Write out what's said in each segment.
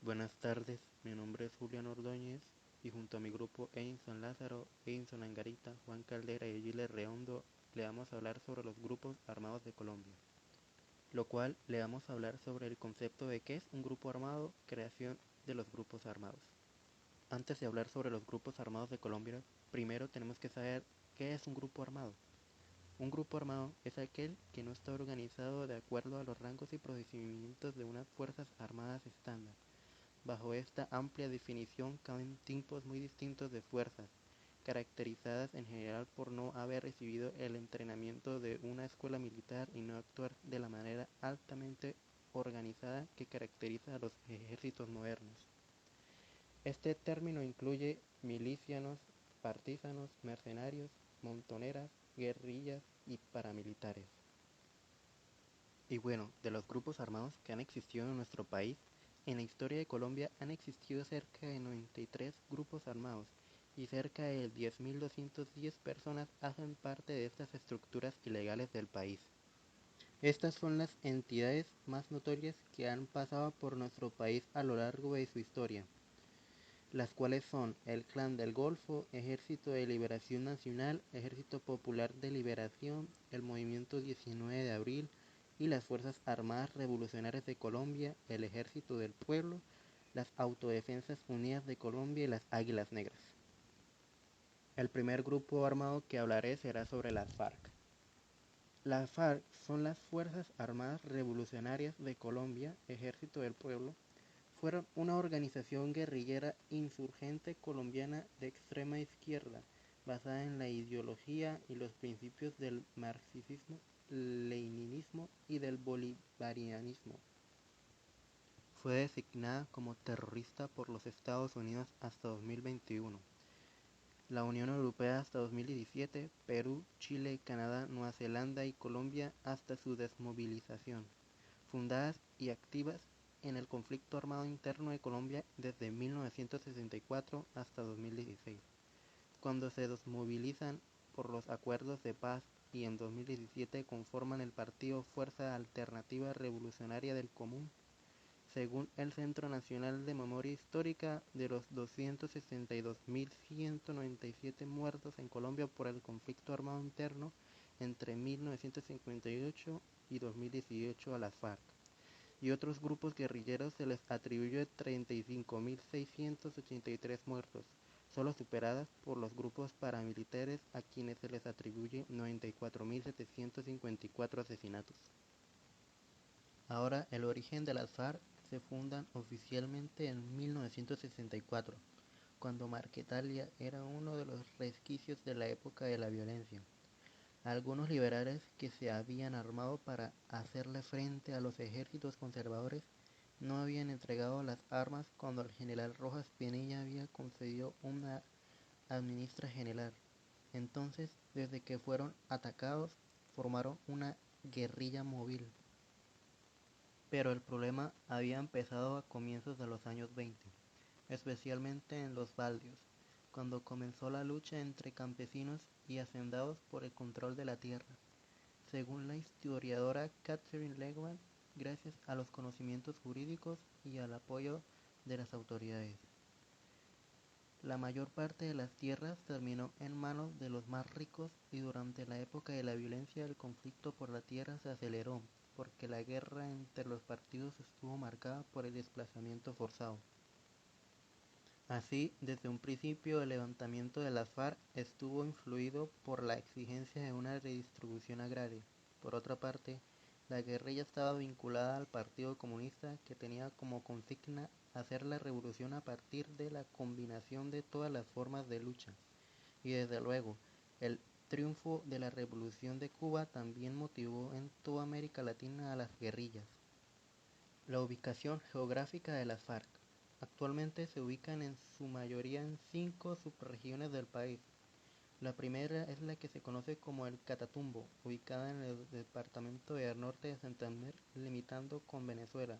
Buenas tardes, mi nombre es Julián Ordóñez y junto a mi grupo Edinson Lázaro, Edinson Angarita, Juan Caldera y Giles Redondo le vamos a hablar sobre los grupos armados de Colombia, lo cual le vamos a hablar sobre el concepto de qué es un grupo armado, creación de los grupos armados. Antes de hablar sobre los grupos armados de Colombia, primero tenemos que saber qué es un grupo armado. Un grupo armado es aquel que no está organizado de acuerdo a los rangos y procedimientos de unas fuerzas armadas estándar. Bajo esta amplia definición caben tipos muy distintos de fuerzas, caracterizadas en general por no haber recibido el entrenamiento de una escuela militar y no actuar de la manera altamente organizada que caracteriza a los ejércitos modernos. Este término incluye milicianos, partisanos, mercenarios, montoneras, guerrillas y paramilitares. Y bueno, de los grupos armados que han existido en nuestro país, en la historia de Colombia han existido cerca de 93 grupos armados y cerca de 10.210 personas hacen parte de estas estructuras ilegales del país. Estas son las entidades más notorias que han pasado por nuestro país a lo largo de su historia, las cuales son el Clan del Golfo, Ejército de Liberación Nacional, Ejército Popular de Liberación, el Movimiento 19 de Abril y las Fuerzas Armadas Revolucionarias de Colombia, el Ejército del Pueblo, las Autodefensas Unidas de Colombia y las Águilas Negras. El primer grupo armado que hablaré será sobre las FARC. Las FARC son las Fuerzas Armadas Revolucionarias de Colombia, Ejército del Pueblo, fueron una organización guerrillera insurgente colombiana de extrema izquierda, basada en la ideología y los principios del marxismo, leninismo y del bolivarianismo. Fue designada como terrorista por los Estados Unidos hasta 2021, la Unión Europea hasta 2017, Perú, Chile, Canadá, Nueva Zelanda y Colombia hasta su desmovilización, fundadas y activas en el conflicto armado interno de Colombia desde 1964 hasta 2016, cuando se desmovilizan por los acuerdos de paz y en 2017 conforman el partido Fuerza Alternativa Revolucionaria del Común. Según el Centro Nacional de Memoria Histórica, de los 262.197 muertos en Colombia por el conflicto armado interno entre 1958 y 2018 a las FARC y otros grupos guerrilleros se les atribuye 35.683 muertos, solo superadas por los grupos paramilitares a quienes se les atribuye 94.754 asesinatos. Ahora, el origen de las FARC se fundan oficialmente en 1964, cuando Marquetalia era uno de los resquicios de la época de la violencia. Algunos liberales que se habían armado para hacerle frente a los ejércitos conservadores no habían entregado las armas cuando el general Rojas Pinilla había concedido una amnistía general. Entonces, desde que fueron atacados, formaron una guerrilla móvil. Pero el problema había empezado a comienzos de los años 20, especialmente en los Baldios, cuando comenzó la lucha entre campesinos y hacendados por el control de la tierra. Según la historiadora Catherine Legman, gracias a los conocimientos jurídicos y al apoyo de las autoridades, la mayor parte de las tierras terminó en manos de los más ricos y durante la época de la violencia el conflicto por la tierra se aceleró, porque la guerra entre los partidos estuvo marcada por el desplazamiento forzado. Así, desde un principio el levantamiento de las FARC estuvo influido por la exigencia de una redistribución agraria. Por otra parte, la guerrilla estaba vinculada al Partido Comunista, que tenía como consigna hacer la revolución a partir de la combinación de todas las formas de lucha. Y desde luego, el triunfo de la Revolución de Cuba también motivó en toda América Latina a las guerrillas. La ubicación geográfica de las FARC. Actualmente se ubican en su mayoría en 5 subregiones del país. La primera es la que se conoce como el Catatumbo, ubicada en el departamento del norte de Santander, limitando con Venezuela.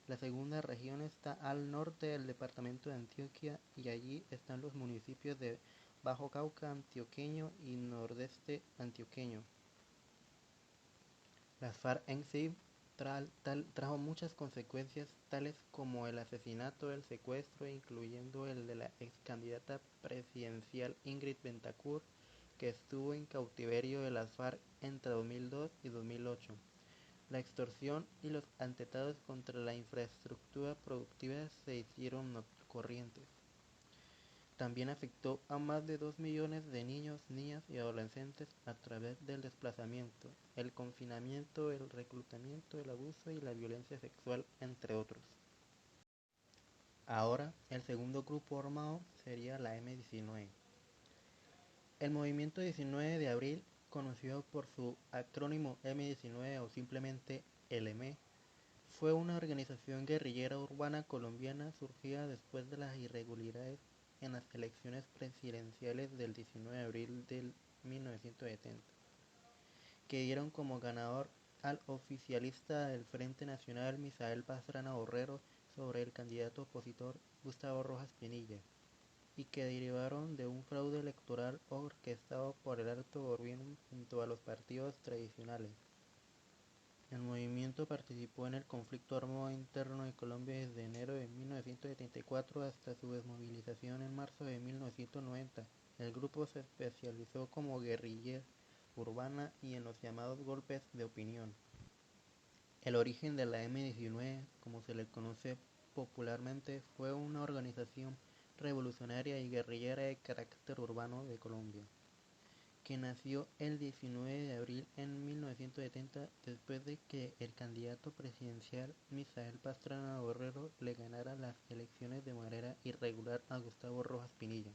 La segunda región está al norte del departamento de Antioquia y allí están los municipios de Bajo Cauca antioqueño y Nordeste antioqueño. Las FARC en sí trajo muchas consecuencias, tales como el asesinato, el secuestro, incluyendo el de la ex candidata presidencial Ingrid Betancourt, que estuvo en cautiverio de las FARC entre 2002 y 2008. La extorsión y los atentados contra la infraestructura productiva se hicieron corrientes. También afectó a más de 2 millones de niños, niñas y adolescentes a través del desplazamiento, el confinamiento, el reclutamiento, el abuso y la violencia sexual, entre otros. Ahora, el segundo grupo armado sería la M-19. El movimiento 19 de abril, conocido por su acrónimo M-19 o simplemente LM, fue una organización guerrillera urbana colombiana surgida después de las irregularidades en las elecciones presidenciales del 19 de abril de 1970, que dieron como ganador al oficialista del Frente Nacional Misael Pastrana Borrero sobre el candidato opositor Gustavo Rojas Pinilla, y que derivaron de un fraude electoral orquestado por el Alto Gobierno junto a los partidos tradicionales. El movimiento participó en el conflicto armado interno de Colombia desde enero de 1974 hasta su desmovilización en marzo de 1990. El grupo se especializó como guerrilla urbana y en los llamados golpes de opinión. El origen de la M-19, como se le conoce popularmente, fue una organización revolucionaria y guerrillera de carácter urbano de Colombia, que nació el 19 de abril en 1970 después de que el candidato presidencial Misael Pastrana Borrero le ganara las elecciones de manera irregular a Gustavo Rojas Pinilla.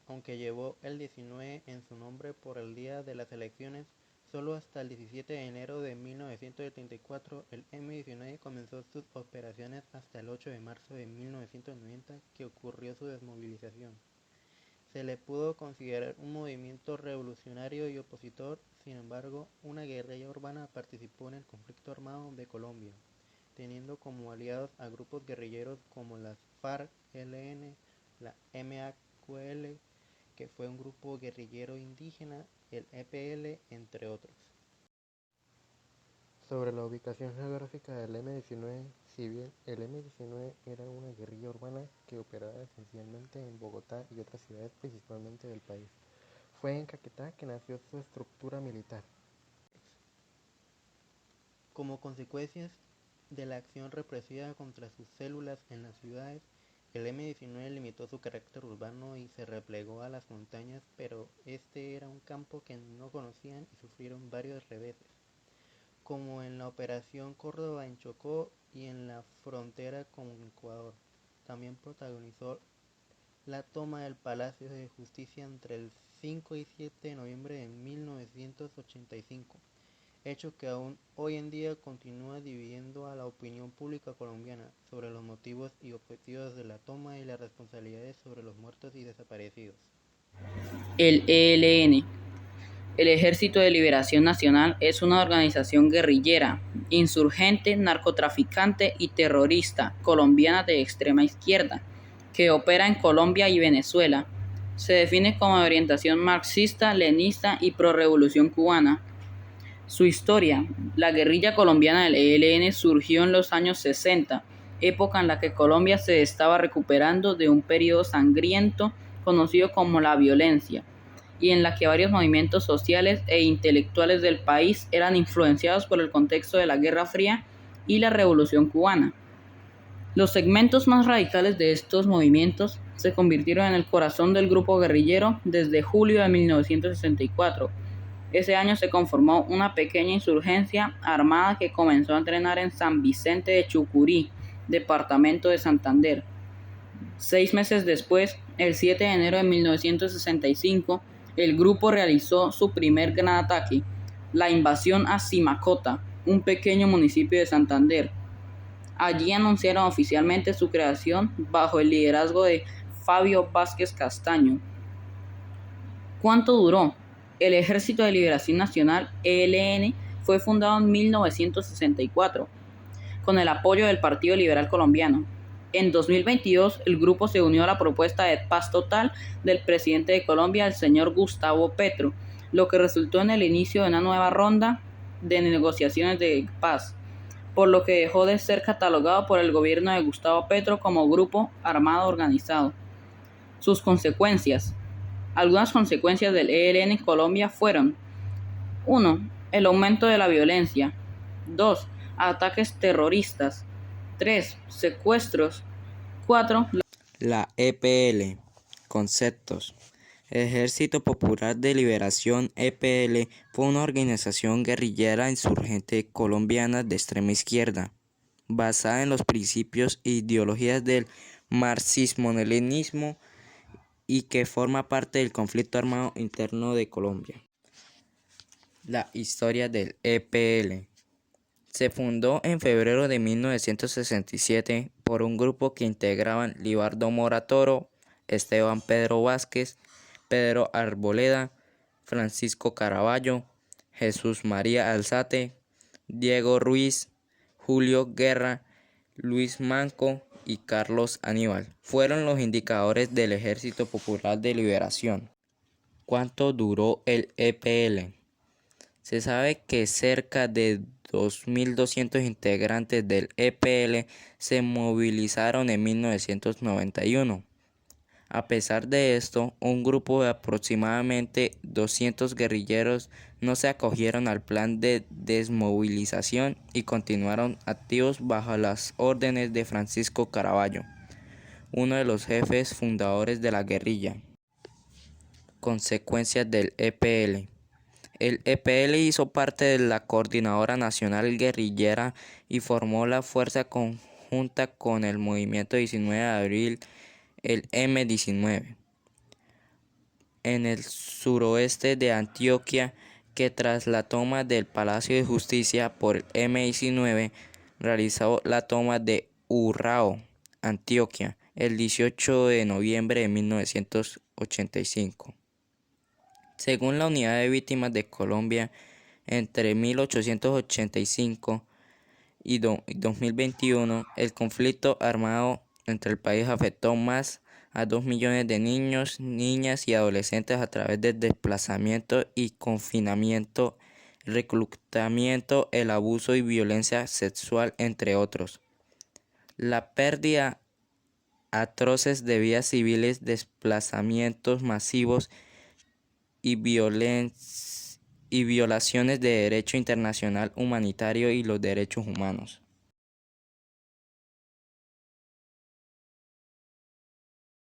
Aunque llevó el 19 en su nombre por el día de las elecciones, solo hasta el 17 de enero de 1974 el M-19 comenzó sus operaciones hasta el 8 de marzo de 1990, que ocurrió su desmovilización. Se le pudo considerar un movimiento revolucionario y opositor. Sin embargo, una guerrilla urbana participó en el conflicto armado de Colombia, teniendo como aliados a grupos guerrilleros como las FARC-LN, la MAQL, que fue un grupo guerrillero indígena, el EPL, entre otros. Sobre la ubicación geográfica del M-19, si bien el M-19 era una guerrilla urbana que operaba esencialmente en Bogotá y otras ciudades principalmente del país, fue en Caquetá que nació su estructura militar. Como consecuencias de la acción represiva contra sus células en las ciudades, el M-19 limitó su carácter urbano y se replegó a las montañas, pero este era un campo que no conocían y sufrieron varios reveses, como en la Operación Córdoba en Chocó y en la frontera con Ecuador. También protagonizó la toma del Palacio de Justicia entre el 5 y 7 de noviembre de 1985, hecho que aún hoy en día continúa dividiendo a la opinión pública colombiana sobre los motivos y objetivos de la toma y las responsabilidades sobre los muertos y desaparecidos. El ELN, el Ejército de Liberación Nacional, es una organización guerrillera, insurgente, narcotraficante y terrorista colombiana de extrema izquierda, que opera en Colombia y Venezuela. Se define como de orientación marxista, leninista y pro-revolución cubana. Su historia: la guerrilla colombiana del ELN surgió en los años 60, época en la que Colombia se estaba recuperando de un periodo sangriento conocido como la violencia, y en la que varios movimientos sociales e intelectuales del país eran influenciados por el contexto de la Guerra Fría y la Revolución Cubana. Los segmentos más radicales de estos movimientos se convirtieron en el corazón del grupo guerrillero desde julio de 1964. Ese año se conformó una pequeña insurgencia armada que comenzó a entrenar en San Vicente de Chucurí, departamento de Santander. 6 meses después, el 7 de enero de 1965, el grupo realizó su primer gran ataque, la invasión a Simacota, un pequeño municipio de Santander. Allí anunciaron oficialmente su creación bajo el liderazgo de Fabio Vázquez Castaño. ¿Cuánto duró? El Ejército de Liberación Nacional, ELN, fue fundado en 1964, con el apoyo del Partido Liberal Colombiano. En 2022, el grupo se unió a la propuesta de paz total del presidente de Colombia, el señor Gustavo Petro, lo que resultó en el inicio de una nueva ronda de negociaciones de paz, por lo que dejó de ser catalogado por el gobierno de Gustavo Petro como grupo armado organizado. Sus consecuencias. Algunas consecuencias del ELN en Colombia fueron: 1. El aumento de la violencia. 2. Ataques terroristas. 3. Secuestros. 4. La EPL. Conceptos. Ejército Popular de Liberación (EPL) fue una organización guerrillera insurgente colombiana de extrema izquierda, basada en los principios e ideologías del marxismo-leninismo y que forma parte del conflicto armado interno de Colombia. La historia del EPL. Se fundó en febrero de 1967 por un grupo que integraban Libardo Mora Toro, Esteban Pedro Vázquez, Pedro Arboleda, Francisco Caraballo, Jesús María Alzate, Diego Ruiz, Julio Guerra, Luis Manco y Carlos Aníbal. Fueron los indicadores del Ejército Popular de Liberación. ¿Cuánto duró el EPL? Se sabe que cerca de 2.200 integrantes del EPL se movilizaron en 1991. A pesar de esto, un grupo de aproximadamente 200 guerrilleros no se acogieron al plan de desmovilización y continuaron activos bajo las órdenes de Francisco Caraballo, uno de los jefes fundadores de la guerrilla. Consecuencias del EPL. El EPL hizo parte de la Coordinadora Nacional Guerrillera y formó la fuerza conjunta con el Movimiento 19 de Abril, el M-19, en el suroeste de Antioquia, que tras la toma del Palacio de Justicia por el M-19 realizó la toma de Urrao, Antioquia, el 18 de noviembre de 1985. Según la Unidad de Víctimas de Colombia, entre 1885 y 2021, el conflicto armado entre el país afectó más a 2 millones de niños, niñas y adolescentes a través del desplazamiento y confinamiento, reclutamiento, el abuso y violencia sexual, entre otros. La pérdida atroces de vidas civiles, desplazamientos masivos y violaciones de derecho internacional humanitario y los derechos humanos.